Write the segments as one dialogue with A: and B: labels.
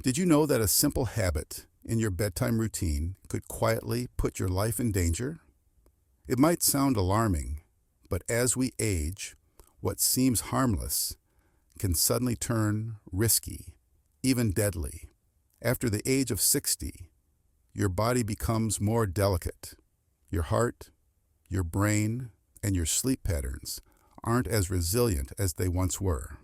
A: Did you know that a simple habit in your bedtime routine could quietly put your life in danger? It might sound alarming, but as we age, what seems harmless can suddenly turn risky, even deadly. After the age of 60, your body becomes more delicate. Your heart, your brain, and your sleep patterns aren't as resilient as they once were.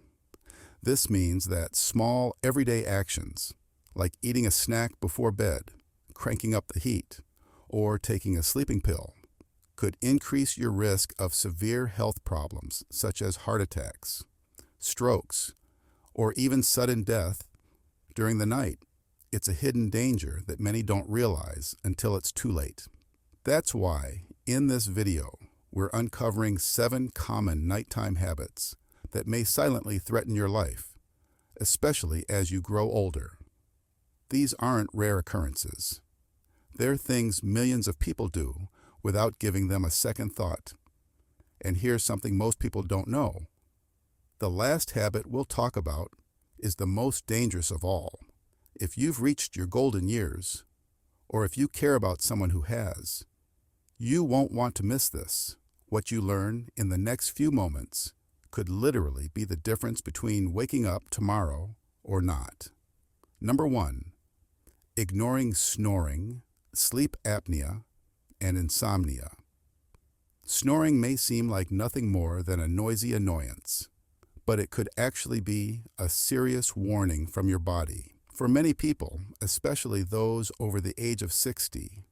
A: This means that small, everyday actions, like eating a snack before bed, cranking up the heat, or taking a sleeping pill, could increase your risk of severe health problems such as heart attacks, strokes, or even sudden death during the night. It's a hidden danger that many don't realize until it's too late. That's why, in this video, we're uncovering 7 common nighttime habits that may silently threaten your life, especially as you grow older. These aren't rare occurrences. They're things millions of people do without giving them a second thought. And here's something most people don't know. The last habit we'll talk about is the most dangerous of all. If you've reached your golden years, or if you care about someone who has, you won't want to miss this. What you learn in the next few moments could literally be the difference between waking up tomorrow or not. Number 1, ignoring snoring, sleep apnea, and insomnia. Snoring may seem like nothing more than a noisy annoyance, but it could actually be a serious warning from your body. For many people, especially those over the age of 60,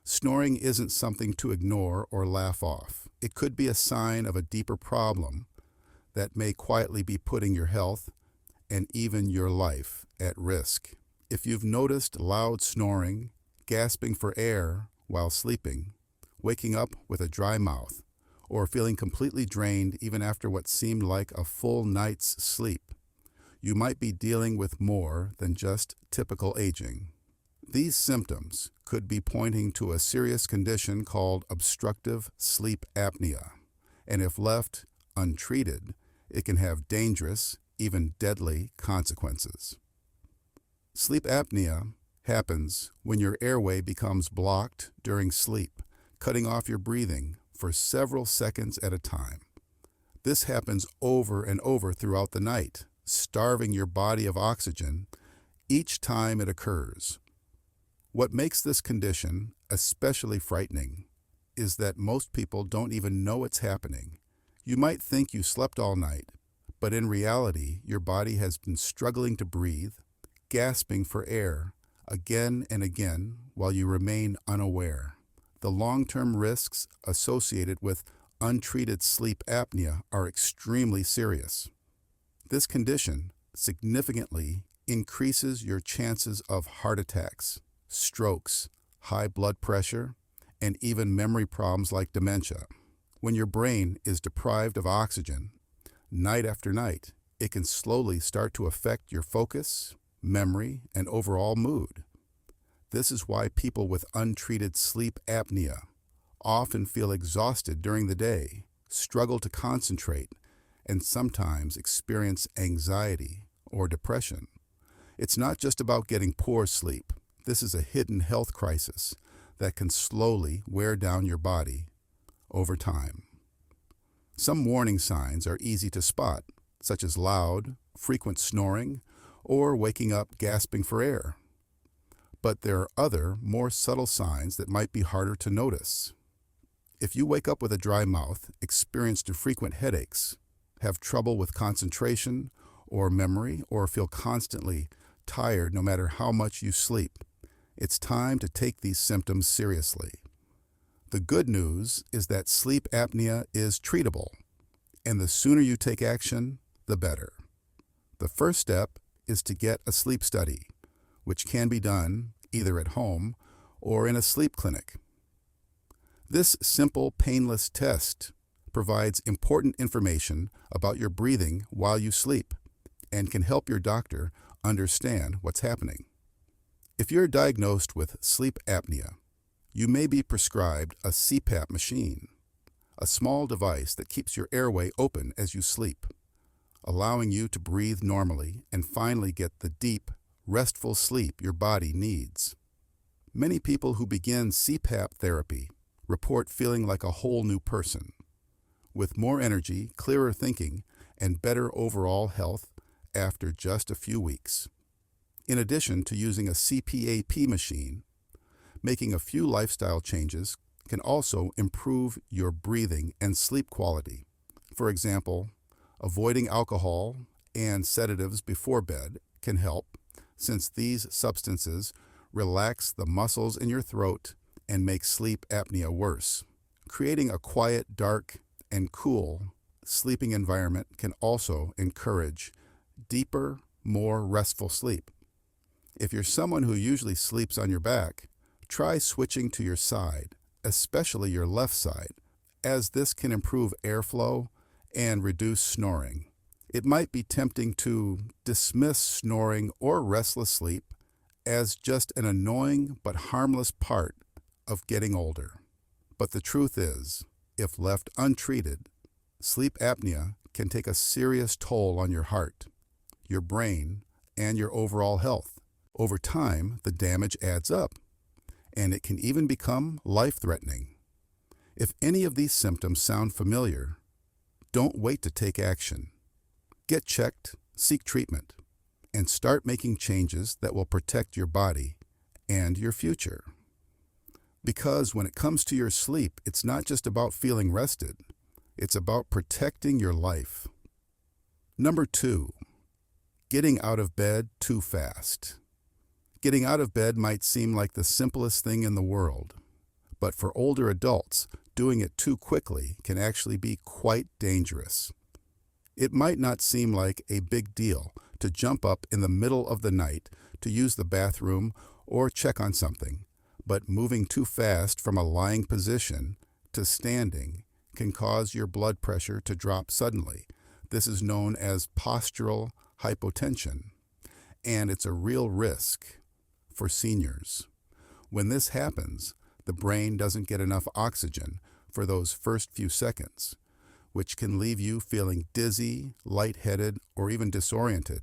A: snoring isn't something to ignore or laugh off. It could be a sign of a deeper problem that may quietly be putting your health and even your life at risk. If you've noticed loud snoring, gasping for air while sleeping, waking up with a dry mouth, or feeling completely drained even after what seemed like a full night's sleep, you might be dealing with more than just typical aging. These symptoms could be pointing to a serious condition called obstructive sleep apnea, and if left untreated, it can have dangerous, even deadly consequences. Sleep apnea happens when your airway becomes blocked during sleep, cutting off your breathing for several seconds at a time. This happens over and over throughout the night, starving your body of oxygen each time it occurs. What makes this condition especially frightening is that most people don't even know it's happening. You might think you slept all night, but in reality, your body has been struggling to breathe, gasping for air again and again while you remain unaware. The long-term risks associated with untreated sleep apnea are extremely serious. This condition significantly increases your chances of heart attacks, strokes, high blood pressure, and even memory problems like dementia. When your brain is deprived of oxygen, night after night, it can slowly start to affect your focus, memory, and overall mood. This is why people with untreated sleep apnea often feel exhausted during the day, struggle to concentrate, and sometimes experience anxiety or depression. It's not just about getting poor sleep. This is a hidden health crisis that can slowly wear down your body over time. Some warning signs are easy to spot, such as loud, frequent snoring, or waking up gasping for air. But there are other, more subtle signs that might be harder to notice. If you wake up with a dry mouth, experience frequent headaches, have trouble with concentration or memory, or feel constantly tired no matter how much you sleep, it's time to take these symptoms seriously. The good news is that sleep apnea is treatable, and the sooner you take action, the better. The first step is to get a sleep study, which can be done either at home or in a sleep clinic. This simple, painless test provides important information about your breathing while you sleep and can help your doctor understand what's happening. If you're diagnosed with sleep apnea, you may be prescribed a CPAP machine, a small device that keeps your airway open as you sleep, allowing you to breathe normally and finally get the deep, restful sleep your body needs. Many people who begin CPAP therapy report feeling like a whole new person, with more energy, clearer thinking, and better overall health after just a few weeks. In addition to using a CPAP machine, making a few lifestyle changes can also improve your breathing and sleep quality. For example, avoiding alcohol and sedatives before bed can help, since these substances relax the muscles in your throat and make sleep apnea worse. Creating a quiet, dark, and cool sleeping environment can also encourage deeper, more restful sleep. If you're someone who usually sleeps on your back, try switching to your side, especially your left side, as this can improve airflow and reduce snoring. It might be tempting to dismiss snoring or restless sleep as just an annoying but harmless part of getting older. But the truth is, if left untreated, sleep apnea can take a serious toll on your heart, your brain, and your overall health. Over time, the damage adds up, and it can even become life-threatening. If any of these symptoms sound familiar, don't wait to take action. Get checked, seek treatment, and start making changes that will protect your body and your future. Because when it comes to your sleep, it's not just about feeling rested. It's about protecting your life. Number 2, getting out of bed too fast. Getting out of bed might seem like the simplest thing in the world, but for older adults, doing it too quickly can actually be quite dangerous. It might not seem like a big deal to jump up in the middle of the night to use the bathroom or check on something, but moving too fast from a lying position to standing can cause your blood pressure to drop suddenly. This is known as postural hypotension, and it's a real risk for seniors. When this happens, the brain doesn't get enough oxygen for those first few seconds, which can leave you feeling dizzy, lightheaded, or even disoriented.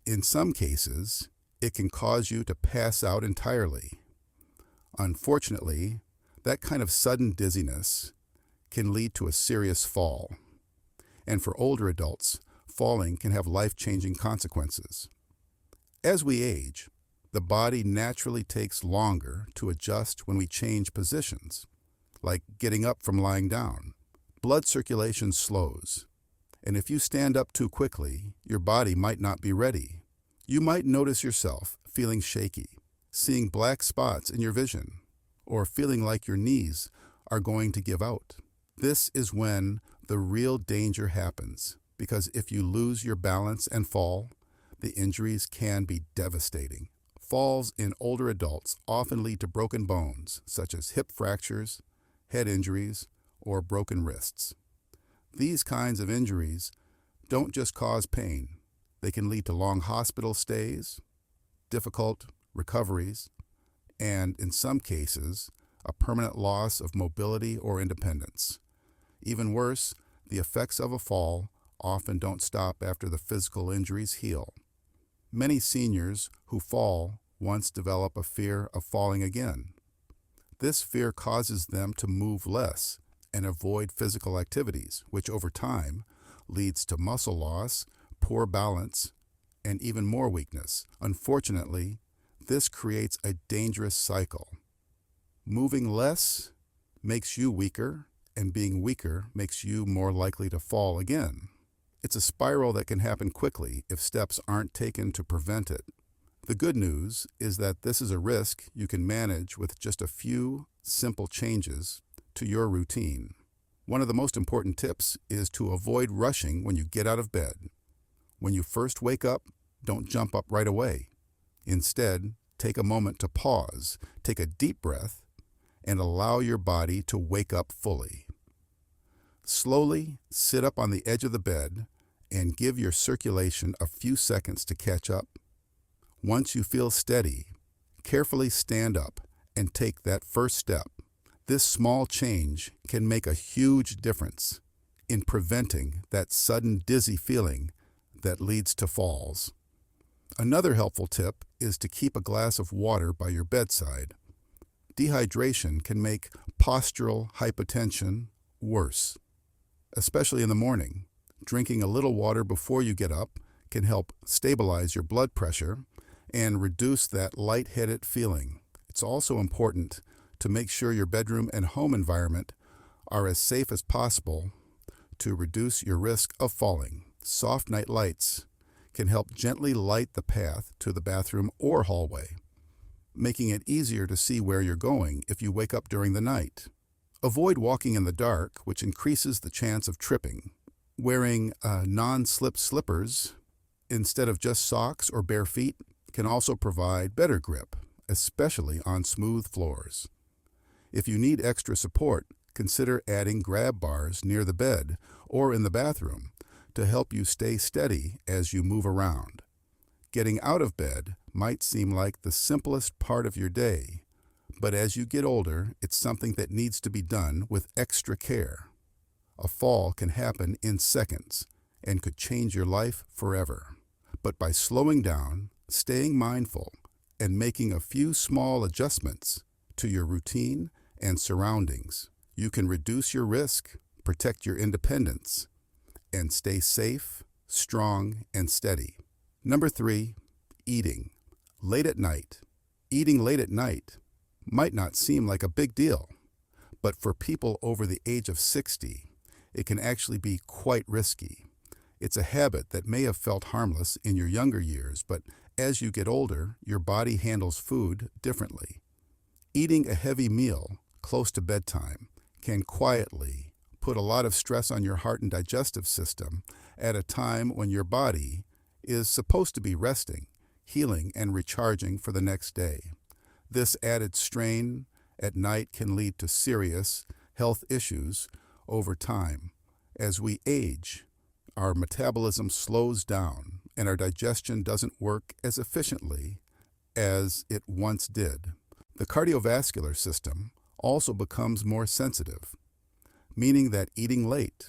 A: In some cases, it can cause you to pass out entirely. Unfortunately, that kind of sudden dizziness can lead to a serious fall. And for older adults, falling can have life-changing consequences. As we age, the body naturally takes longer to adjust when we change positions, like getting up from lying down. Blood circulation slows, and if you stand up too quickly, your body might not be ready. You might notice yourself feeling shaky, seeing black spots in your vision, or feeling like your knees are going to give out. This is when the real danger happens, because if you lose your balance and fall, the injuries can be devastating. Falls in older adults often lead to broken bones, such as hip fractures, head injuries, or broken wrists. These kinds of injuries don't just cause pain. They can lead to long hospital stays, difficult recoveries, and in some cases, a permanent loss of mobility or independence. Even worse, the effects of a fall often don't stop after the physical injuries heal. Many seniors who fall once develop a fear of falling again. This fear causes them to move less and avoid physical activities, which over time leads to muscle loss, poor balance, and even more weakness. Unfortunately, this creates a dangerous cycle. Moving less makes you weaker, and being weaker makes you more likely to fall again. It's a spiral that can happen quickly if steps aren't taken to prevent it. The good news is that this is a risk you can manage with just a few simple changes to your routine. One of the most important tips is to avoid rushing when you get out of bed. When you first wake up, don't jump up right away. Instead, take a moment to pause, take a deep breath, and allow your body to wake up fully. Slowly sit up on the edge of the bed and give your circulation a few seconds to catch up. Once you feel steady, carefully stand up and take that first step. This small change can make a huge difference in preventing that sudden dizzy feeling that leads to falls. Another helpful tip is to keep a glass of water by your bedside. Dehydration can make postural hypotension worse, especially in the morning. Drinking a little water before you get up can help stabilize your blood pressure and reduce that lightheaded feeling. It's also important to make sure your bedroom and home environment are as safe as possible to reduce your risk of falling. Soft night lights can help gently light the path to the bathroom or hallway, making it easier to see where you're going if you wake up during the night. Avoid walking in the dark, which increases the chance of tripping. Wearing non-slip slippers instead of just socks or bare feet can also provide better grip, especially on smooth floors. If you need extra support, consider adding grab bars near the bed or in the bathroom to help you stay steady as you move around. Getting out of bed might seem like the simplest part of your day, but as you get older, it's something that needs to be done with extra care. A fall can happen in seconds and could change your life forever. But by slowing down, staying mindful, and making a few small adjustments to your routine and surroundings, you can reduce your risk, protect your independence, and stay safe, strong, and steady. Number 3, eating late at night. Eating late at night might not seem like a big deal, but for people over the age of 60, it can actually be quite risky. It's a habit that may have felt harmless in your younger years, but as you get older, your body handles food differently. Eating a heavy meal close to bedtime can quietly put a lot of stress on your heart and digestive system at a time when your body is supposed to be resting, healing, and recharging for the next day. This added strain at night can lead to serious health issues over time. As we age, our metabolism slows down and our digestion doesn't work as efficiently as it once did. The cardiovascular system also becomes more sensitive, meaning that eating late,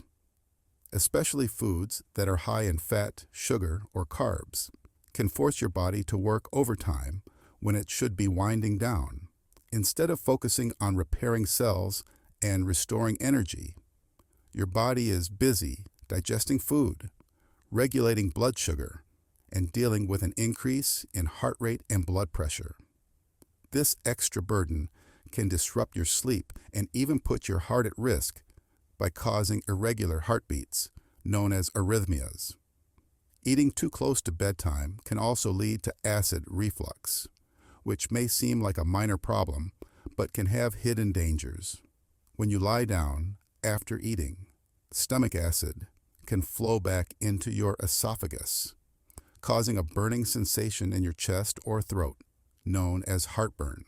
A: especially foods that are high in fat, sugar, or carbs, can force your body to work overtime when it should be winding down. Instead of focusing on repairing cells and restoring energy, your body is busy digesting food, regulating blood sugar, and dealing with an increase in heart rate and blood pressure. This extra burden can disrupt your sleep and even put your heart at risk by causing irregular heartbeats, known as arrhythmias. Eating too close to bedtime can also lead to acid reflux, which may seem like a minor problem, but can have hidden dangers. When you lie down after eating, stomach acid can flow back into your esophagus, causing a burning sensation in your chest or throat, known as heartburn.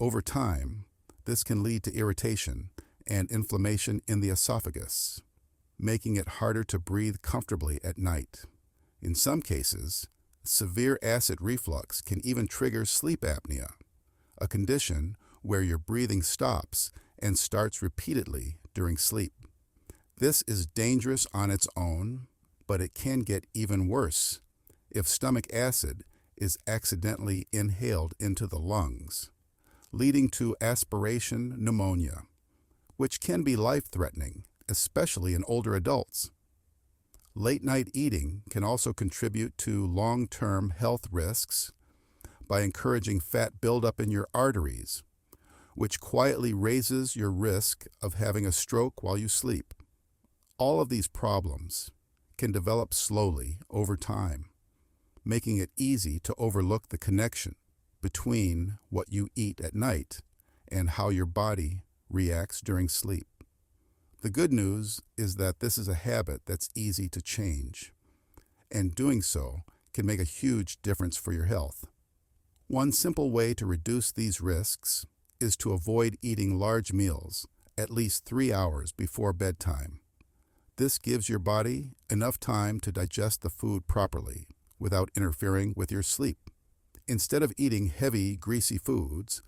A: Over time, this can lead to irritation and inflammation in the esophagus, making it harder to breathe comfortably at night. In some cases, severe acid reflux can even trigger sleep apnea, a condition where your breathing stops and starts repeatedly during sleep. This is dangerous on its own, but it can get even worse if stomach acid is accidentally inhaled into the lungs, leading to aspiration pneumonia, which can be life-threatening, especially in older adults. Late-night eating can also contribute to long-term health risks by encouraging fat buildup in your arteries, which quietly raises your risk of having a stroke while you sleep. All of these problems can develop slowly over time, making it easy to overlook the connection between what you eat at night and how your body reacts during sleep. The good news is that this is a habit that's easy to change, and doing so can make a huge difference for your health. One simple way to reduce these risks is to avoid eating large meals at least 3 hours before bedtime. This gives your body enough time to digest the food properly without interfering with your sleep. Instead of eating heavy, greasy foods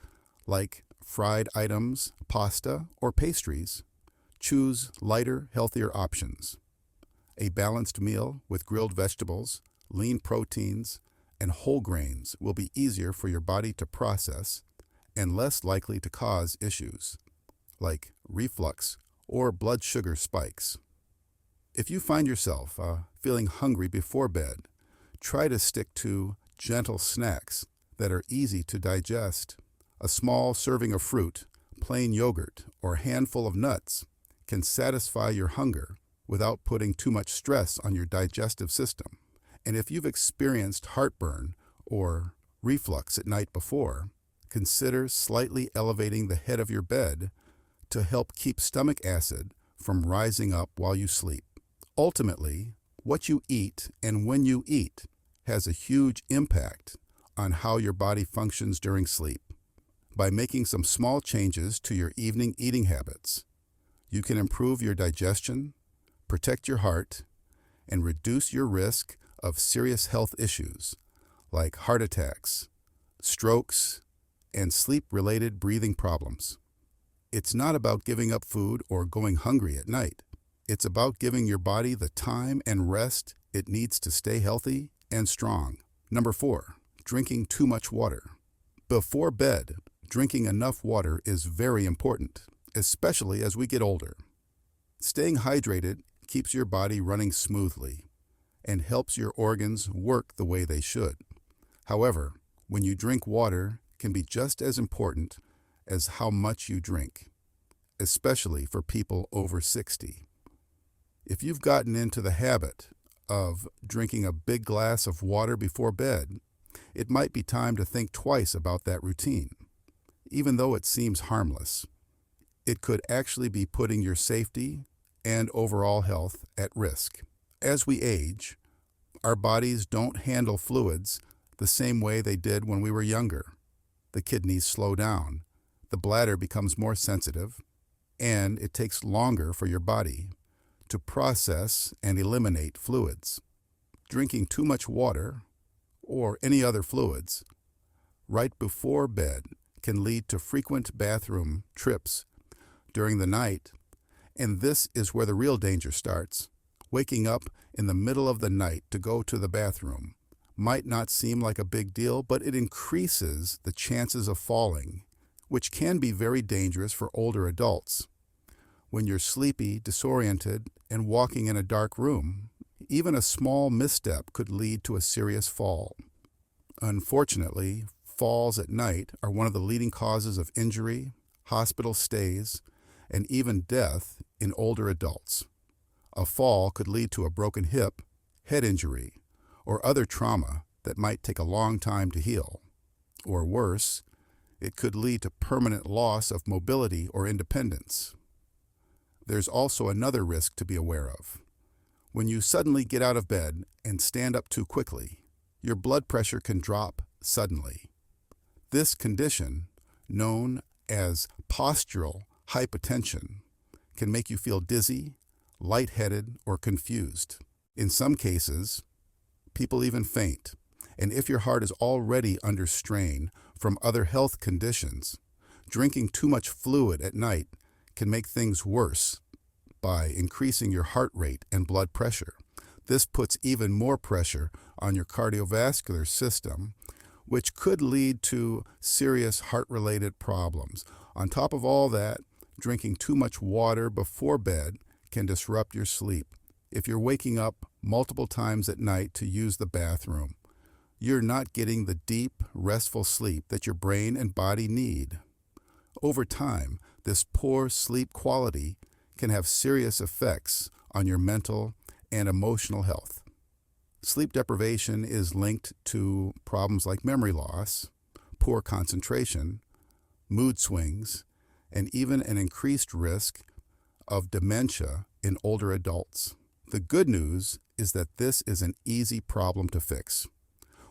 A: like fried items, pasta, or pastries, choose lighter, healthier options. A balanced meal with grilled vegetables, lean proteins, and whole grains will be easier for your body to process and less likely to cause issues like reflux or blood sugar spikes. If you find yourself feeling hungry before bed, try to stick to gentle snacks that are easy to digest. A small serving of fruit, plain yogurt, or a handful of nuts can satisfy your hunger without putting too much stress on your digestive system. And if you've experienced heartburn or reflux at night before, consider slightly elevating the head of your bed to help keep stomach acid from rising up while you sleep. Ultimately, what you eat and when you eat has a huge impact on how your body functions during sleep. By making some small changes to your evening eating habits, you can improve your digestion, protect your heart, and reduce your risk of serious health issues like heart attacks, strokes, and sleep-related breathing problems. It's not about giving up food or going hungry at night. It's about giving your body the time and rest it needs to stay healthy and strong. Number 4, drinking too much water. Before bed, drinking enough water is very important, especially as we get older. Staying hydrated keeps your body running smoothly and helps your organs work the way they should. However, when you drink water can be just as important as how much you drink, especially for people over 60. If you've gotten into the habit of drinking a big glass of water before bed, it might be time to think twice about that routine. Even though it seems harmless, it could actually be putting your safety and overall health at risk. As we age, our bodies don't handle fluids the same way they did when we were younger. The kidneys slow down, the bladder becomes more sensitive, and it takes longer for your body to process and eliminate fluids. Drinking too much water, or any other fluids, right before bed can lead to frequent bathroom trips during the night, and this is where the real danger starts. Waking up in the middle of the night to go to the bathroom might not seem like a big deal, but it increases the chances of falling, which can be very dangerous for older adults. When you're sleepy, disoriented, and walking in a dark room, even a small misstep could lead to a serious fall. Unfortunately, falls at night are one of the leading causes of injury, hospital stays, and even death in older adults. A fall could lead to a broken hip, head injury, or other trauma that might take a long time to heal. Or worse, it could lead to permanent loss of mobility or independence. There's also another risk to be aware of. When you suddenly get out of bed and stand up too quickly, your blood pressure can drop suddenly. This condition, known as postural hypotension, can make you feel dizzy, lightheaded, or confused. In some cases, people even faint. And if your heart is already under strain from other health conditions, drinking too much fluid at night can make things worse by increasing your heart rate and blood pressure. This puts even more pressure on your cardiovascular system, which could lead to serious heart-related problems. On top of all that, drinking too much water before bed can disrupt your sleep. If you're waking up multiple times at night to use the bathroom, you're not getting the deep, restful sleep that your brain and body need. Over time, this poor sleep quality can have serious effects on your mental and emotional health. Sleep deprivation is linked to problems like memory loss, poor concentration, mood swings, and even an increased risk of dementia in older adults. The good news is that this is an easy problem to fix.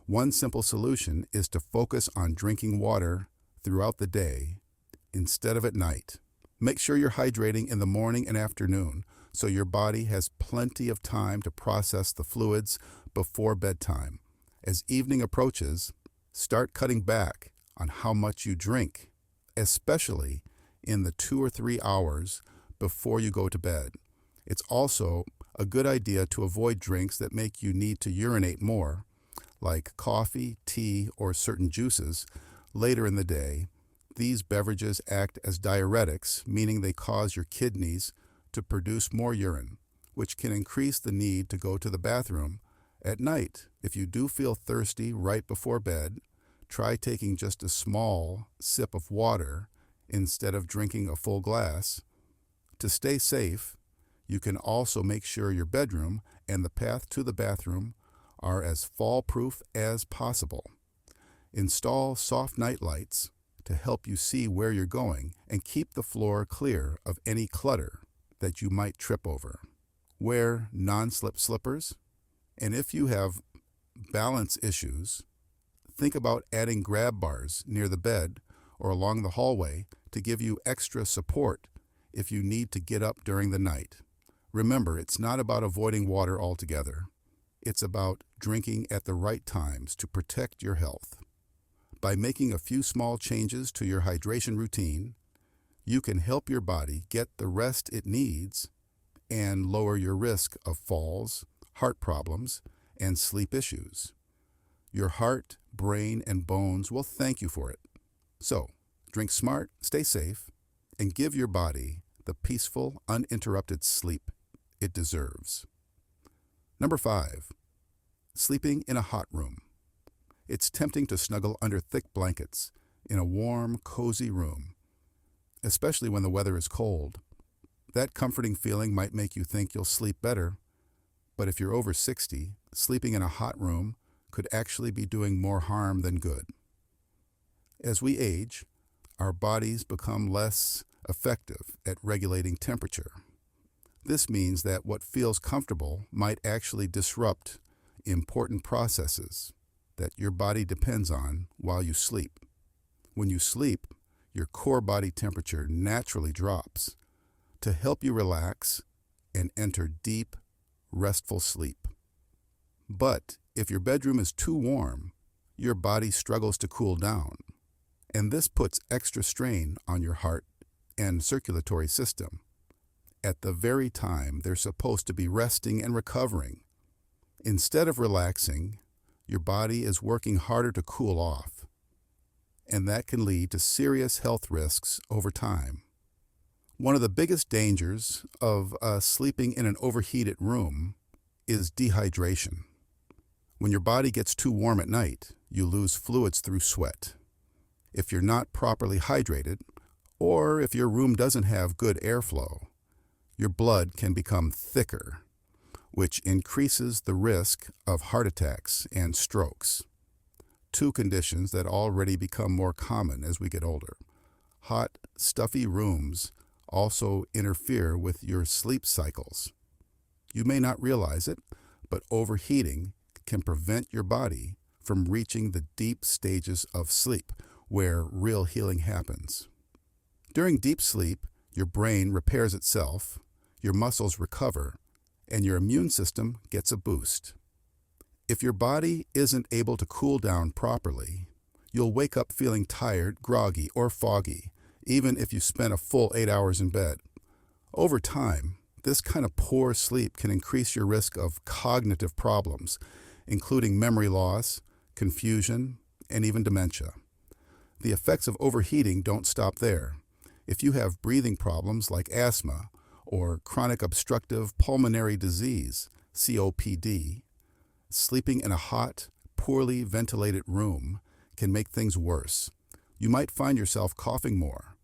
A: One simple solution is to focus on drinking water throughout the day instead of at night. Make sure you're hydrating in the morning and afternoon so your body has plenty of time to process the fluids before bedtime. As evening approaches, start cutting back on how much you drink, especially in the 2 or 3 hours before you go to bed. It's also a good idea to avoid drinks that make you need to urinate more, like coffee, tea, or certain juices, later in the day, these beverages act as diuretics, meaning they cause your kidneys to produce more urine, which can increase the need to go to the bathroom. At night, if you do feel thirsty right before bed, try taking just a small sip of water instead of drinking a full glass. To stay safe, you can also make sure your bedroom and the path to the bathroom are as fall-proof as possible. Install soft night lights to help you see where you're going and keep the floor clear of any clutter that you might trip over. Wear non-slip slippers, and if you have balance issues, think about adding grab bars near the bed or along the hallway to give you extra support if you need to get up during the night. Remember, it's not about avoiding water altogether. It's about drinking at the right times to protect your health. By making a few small changes to your hydration routine, you can help your body get the rest it needs and lower your risk of falls, heart problems, and sleep issues. Your heart, brain, and bones will thank you for it. So, drink smart, stay safe, and give your body the peaceful, uninterrupted sleep it deserves. Number 5, sleeping in a hot room. It's tempting to snuggle under thick blankets in a warm, cozy room, especially when the weather is cold. That comforting feeling might make you think you'll sleep better, but if you're over 60, sleeping in a hot room could actually be doing more harm than good. As we age, our bodies become less effective at regulating temperature. This means that what feels comfortable might actually disrupt important processes that your body depends on while you sleep. When you sleep, your core body temperature naturally drops to help you relax and enter deep, restful sleep. But if your bedroom is too warm, your body struggles to cool down, and this puts extra strain on your heart and circulatory system at the very time they're supposed to be resting and recovering. Instead of relaxing, your body is working harder to cool off, and that can lead to serious health risks over time. One of the biggest dangers of sleeping in an overheated room is dehydration. When your body gets too warm at night, you lose fluids through sweat. If you're not properly hydrated, or if your room doesn't have good airflow, your blood can become thicker, which increases the risk of heart attacks and strokes, two conditions that already become more common as we get older. Hot, stuffy rooms also interfere with your sleep cycles. You may not realize it, but overheating can prevent your body from reaching the deep stages of sleep, where real healing happens. During deep sleep, your brain repairs itself, your muscles recover, and your immune system gets a boost. If your body isn't able to cool down properly, you'll wake up feeling tired, groggy, or foggy, even if you spent a full 8 hours in bed. Over time, this kind of poor sleep can increase your risk of cognitive problems, including memory loss, confusion, and even dementia. The effects of overheating don't stop there. If you have breathing problems like asthma or chronic obstructive pulmonary disease, COPD, sleeping in a hot, poorly ventilated room can make things worse. You might find yourself coughing more,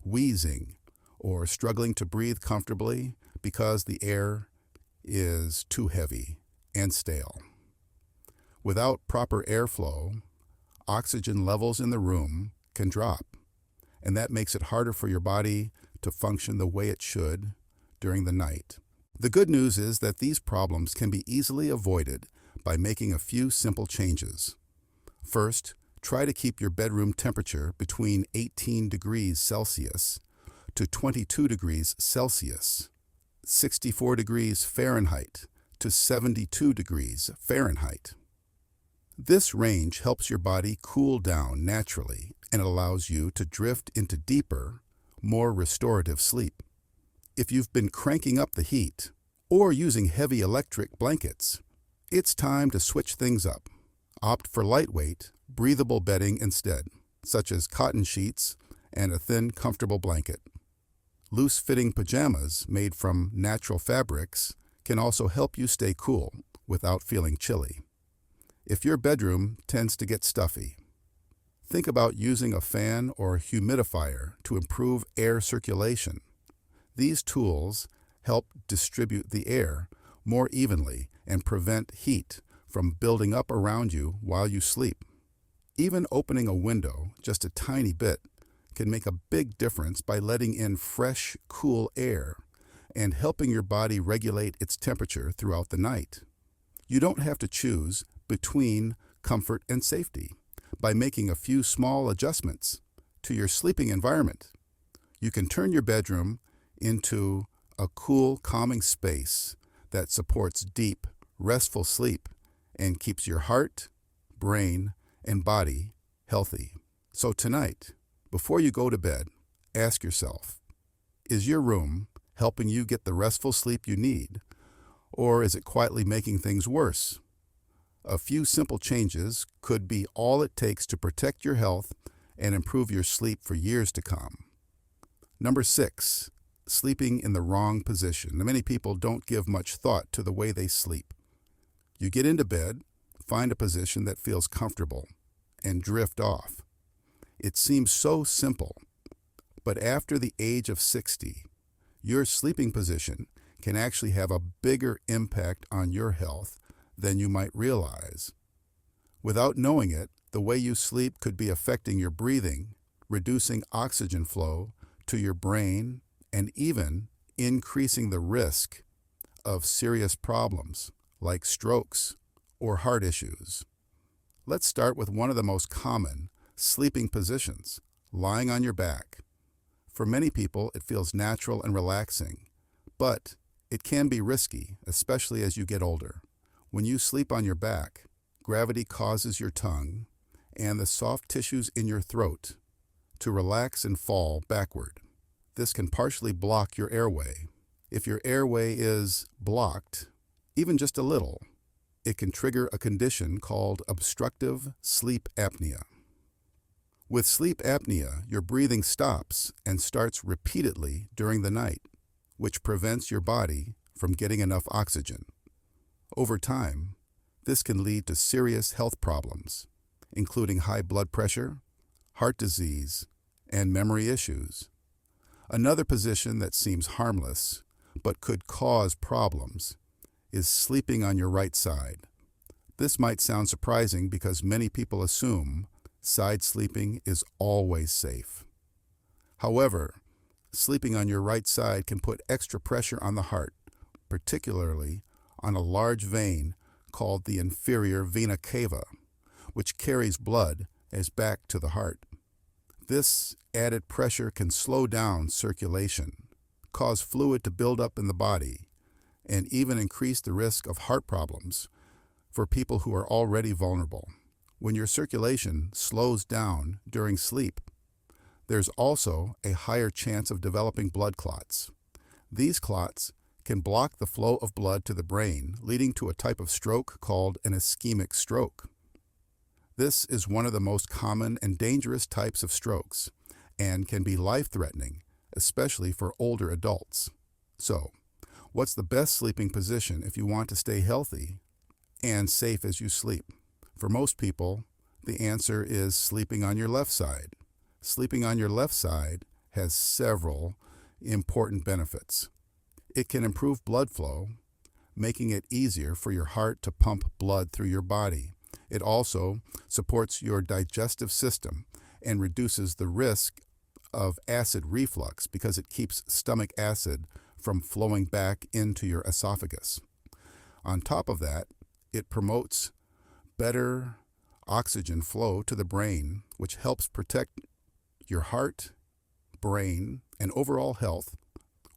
A: wheezing, or struggling to breathe comfortably because the air is too heavy and stale. Without proper airflow, oxygen levels in the room can drop, and that makes it harder for your body to function the way it should during the night. The good news is that these problems can be easily avoided by making a few simple changes. First, try to keep your bedroom temperature between 18 degrees Celsius to 22 degrees Celsius, 64 degrees Fahrenheit to 72 degrees Fahrenheit. This range helps your body cool down naturally and allows you to drift into deeper, more restorative sleep. If you've been cranking up the heat or using heavy electric blankets, it's time to switch things up. Opt for lightweight, breathable bedding instead, such as cotton sheets and a thin, comfortable blanket. Loose-fitting pajamas made from natural fabrics can also help you stay cool without feeling chilly. If your bedroom tends to get stuffy, think about using a fan or humidifier to improve air circulation. These tools help distribute the air more evenly and prevent heat from building up around you while you sleep. Even opening a window just a tiny bit can make a big difference by letting in fresh, cool air and helping your body regulate its temperature throughout the night. You don't have to choose between comfort and safety by making a few small adjustments to your sleeping environment. You can turn your bedroom into a cool, calming space that supports deep, restful sleep and keeps your heart, brain, and body healthy. So tonight, before you go to bed, ask yourself, is your room helping you get the restful sleep you need, or is it quietly making things worse? A few simple changes could be all it takes to protect your health and improve your sleep for years to come. Number 6, sleeping in the wrong position. Now, many people don't give much thought to the way they sleep. You get into bed, find a position that feels comfortable, and drift off. It seems so simple, but after the age of 60, your sleeping position can actually have a bigger impact on your health than you might realize. Without knowing it, the way you sleep could be affecting your breathing, reducing oxygen flow to your brain, and even increasing the risk of serious problems like strokes or heart issues. Let's start with one of the most common sleeping positions, lying on your back. For many people, it feels natural and relaxing, but it can be risky, especially as you get older. When you sleep on your back, gravity causes your tongue and the soft tissues in your throat to relax and fall backward. This can partially block your airway. If your airway is blocked, even just a little, it can trigger a condition called obstructive sleep apnea. With sleep apnea, your breathing stops and starts repeatedly during the night, which prevents your body from getting enough oxygen. Over time, this can lead to serious health problems, including high blood pressure, heart disease, and memory issues. Another position that seems harmless but could cause problems is sleeping on your right side. This might sound surprising because many people assume side sleeping is always safe. However, sleeping on your right side can put extra pressure on the heart, particularly on a large vein called the inferior vena cava, which carries blood as back to the heart. This added pressure can slow down circulation, cause fluid to build up in the body, and even increase the risk of heart problems for people who are already vulnerable. When your circulation slows down during sleep, there's also a higher chance of developing blood clots. These clots can block the flow of blood to the brain, leading to a type of stroke called an ischemic stroke. This is one of the most common and dangerous types of strokes and can be life-threatening, especially for older adults. So, what's the best sleeping position if you want to stay healthy and safe as you sleep? For most people, the answer is sleeping on your left side. Sleeping on your left side has several important benefits. It can improve blood flow, making it easier for your heart to pump blood through your body. It also supports your digestive system and reduces the risk of acid reflux because it keeps stomach acid from flowing back into your esophagus. On top of that, it promotes better oxygen flow to the brain, which helps protect your heart, brain, and overall health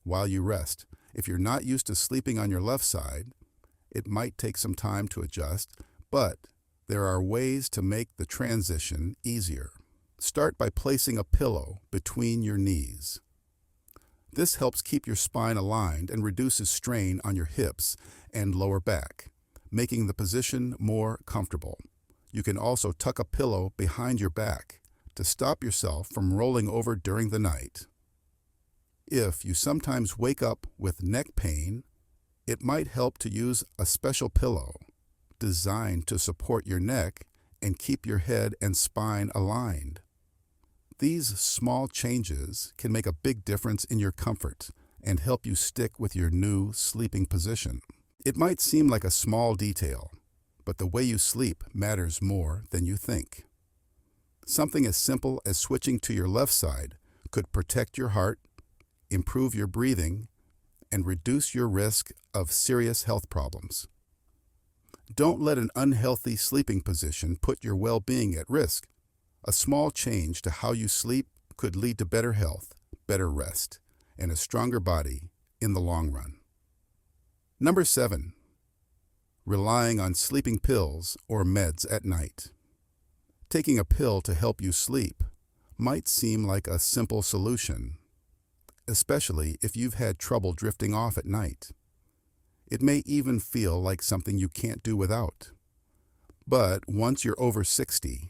A: while you rest. If you're not used to sleeping on your left side, it might take some time to adjust, but there are ways to make the transition easier. Start by placing a pillow between your knees. This helps keep your spine aligned and reduces strain on your hips and lower back, making the position more comfortable. You can also tuck a pillow behind your back to stop yourself from rolling over during the night. If you sometimes wake up with neck pain, it might help to use a special pillow designed to support your neck and keep your head and spine aligned. These small changes can make a big difference in your comfort and help you stick with your new sleeping position. It might seem like a small detail, but the way you sleep matters more than you think. Something as simple as switching to your left side could protect your heart, improve your breathing, and reduce your risk of serious health problems. Don't let an unhealthy sleeping position put your well-being at risk. A small change to how you sleep could lead to better health, better rest, and a stronger body in the long run. Number 7. Relying on sleeping pills or meds at night. Taking a pill to help you sleep might seem like a simple solution, especially if you've had trouble drifting off at night. It may even feel like something you can't do without. But once you're over 60,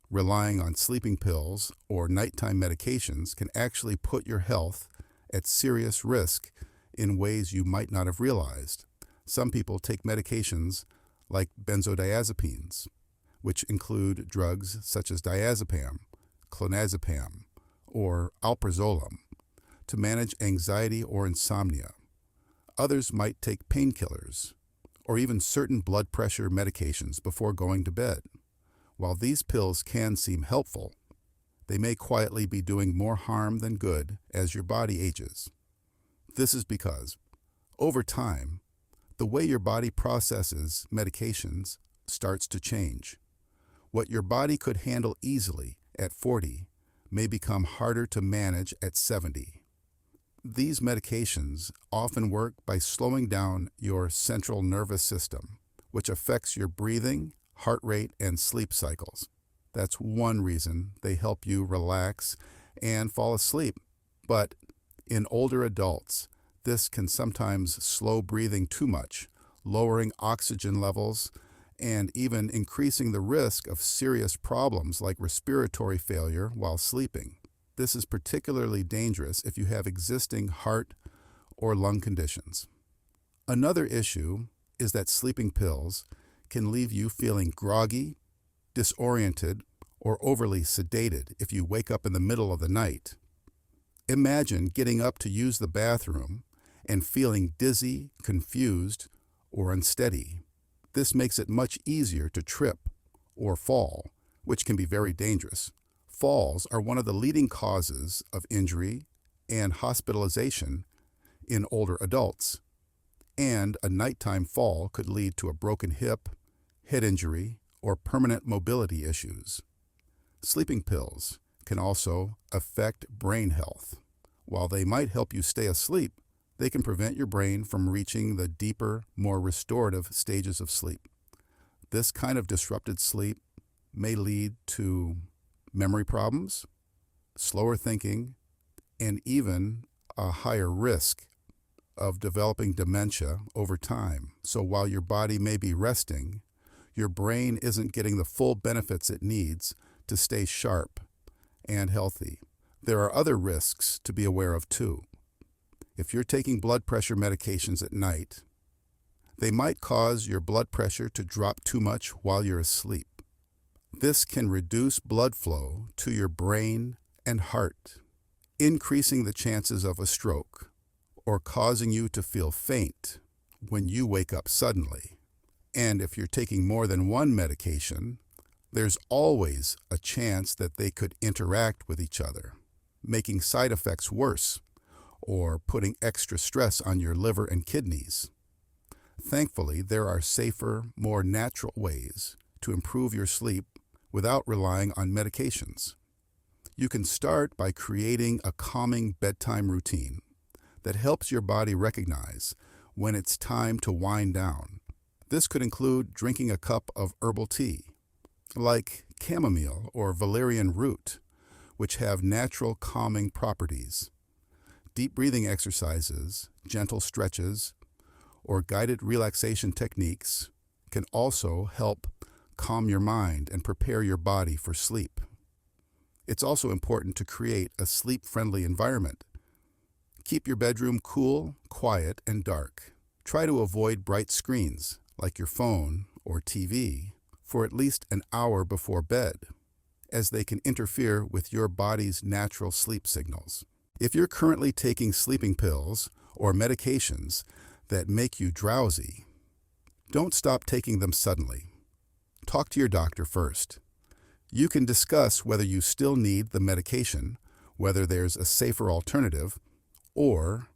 A: relying on sleeping pills or nighttime medications can actually put your health at serious risk in ways you might not have realized. Some people take medications like benzodiazepines, which include drugs such as diazepam, clonazepam, or alprazolam, to manage anxiety or insomnia. Others might take painkillers or even certain blood pressure medications before going to bed. While these pills can seem helpful, they may quietly be doing more harm than good as your body ages. This is because, over time, the way your body processes medications starts to change. What your body could handle easily at 40 may become harder to manage at 70. These medications often work by slowing down your central nervous system, which affects your breathing, heart rate, and sleep cycles. That's one reason they help you relax and fall asleep. But in older adults, this can sometimes slow breathing too much, lowering oxygen levels, and even increasing the risk of serious problems like respiratory failure while sleeping. This is particularly dangerous if you have existing heart or lung conditions. Another issue is that sleeping pills can leave you feeling groggy, disoriented, or overly sedated if you wake up in the middle of the night. Imagine getting up to use the bathroom and feeling dizzy, confused, or unsteady. This makes it much easier to trip or fall, which can be very dangerous. Falls are one of the leading causes of injury and hospitalization in older adults, and a nighttime fall could lead to a broken hip, head injury, or permanent mobility issues. Sleeping pills can also affect brain health. While they might help you stay asleep, they can prevent your brain from reaching the deeper, more restorative stages of sleep. This kind of disrupted sleep may lead to memory problems, slower thinking, and even a higher risk of developing dementia over time. So while your body may be resting, your brain isn't getting the full benefits it needs to stay sharp and healthy. There are other risks to be aware of too. If you're taking blood pressure medications at night, they might cause your blood pressure to drop too much while you're asleep. This can reduce blood flow to your brain and heart, increasing the chances of a stroke or causing you to feel faint when you wake up suddenly. And if you're taking more than one medication, there's always a chance that they could interact with each other, making side effects worse or putting extra stress on your liver and kidneys. Thankfully, there are safer, more natural ways to improve your sleep without relying on medications. You can start by creating a calming bedtime routine that helps your body recognize when it's time to wind down. This could include drinking a cup of herbal tea, like chamomile or valerian root, which have natural calming properties. Deep breathing exercises, gentle stretches, or guided relaxation techniques can also help calm your mind and prepare your body for sleep. It's also important to create a sleep-friendly environment. Keep your bedroom cool, quiet, and dark. Try to avoid bright screens, like your phone or TV, for at least an hour before bed, as they can interfere with your body's natural sleep signals. If you're currently taking sleeping pills or medications that make you drowsy, don't stop taking them suddenly. Talk to your doctor first. You can discuss whether you still need the medication, whether there's a safer alternative, or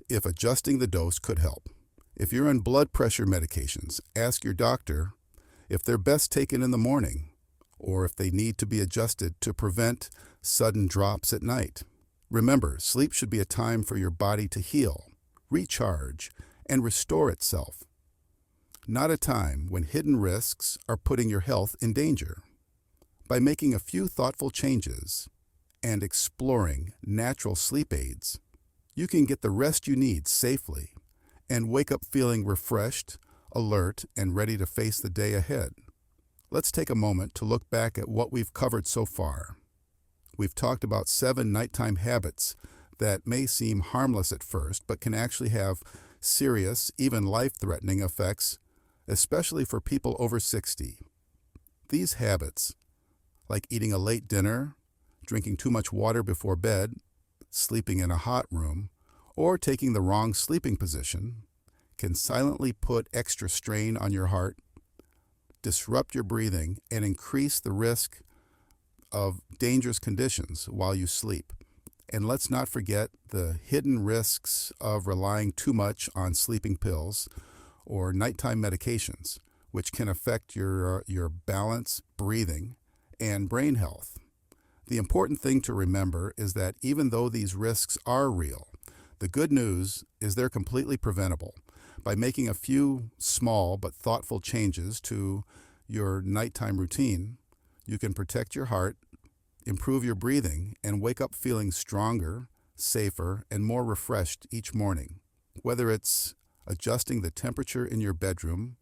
A: if adjusting the dose could help. If you're on blood pressure medications, ask your doctor if they're best taken in the morning, or if they need to be adjusted to prevent sudden drops at night. Remember, sleep should be a time for your body to heal, recharge, and restore itself, not a time when hidden risks are putting your health in danger. By making a few thoughtful changes and exploring natural sleep aids, you can get the rest you need safely and wake up feeling refreshed, alert, and ready to face the day ahead. Let's take a moment to look back at what we've covered so far. We've talked about 7 nighttime habits that may seem harmless at first, but can actually have serious, even life-threatening effects, especially for people over 60. These habits, like eating a late dinner, drinking too much water before bed, sleeping in a hot room, or taking the wrong sleeping position, can silently put extra strain on your heart, disrupt your breathing, and increase the risk of dangerous conditions while you sleep. And let's not forget the hidden risks of relying too much on sleeping pills or nighttime medications, which can affect your balance, breathing, and brain health. The important thing to remember is that even though these risks are real, the good news is they're completely preventable. By making a few small but thoughtful changes to your nighttime routine, you can protect your heart, improve your breathing, and wake up feeling stronger, safer, and more refreshed each morning. Whether it's adjusting the temperature in your bedroom,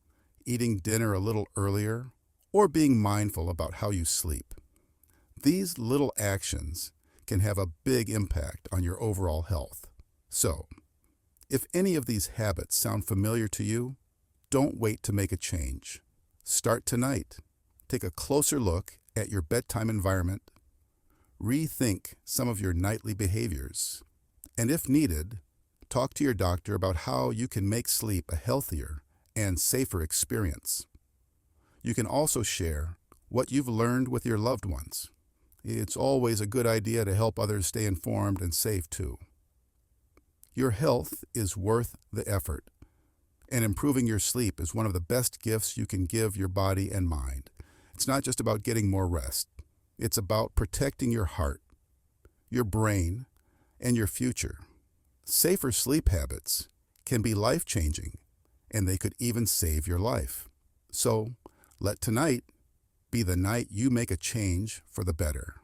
A: eating dinner a little earlier, or being mindful about how you sleep, these little actions can have a big impact on your overall health. So, if any of these habits sound familiar to you, don't wait to make a change. Start tonight. Take a closer look at your bedtime environment, rethink some of your nightly behaviors, and if needed, talk to your doctor about how you can make sleep a healthier and safer experience. You can also share what you've learned with your loved ones. It's always a good idea to help others stay informed and safe too. Your health is worth the effort, and improving your sleep is one of the best gifts you can give your body and mind. It's not just about getting more rest. It's about protecting your heart, your brain, and your future. Safer sleep habits can be life-changing, and they could even save your life. So, let tonight be the night you make a change for the better.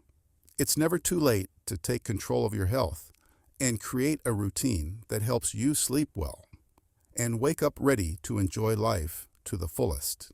A: It's never too late to take control of your health and create a routine that helps you sleep well and wake up ready to enjoy life to the fullest.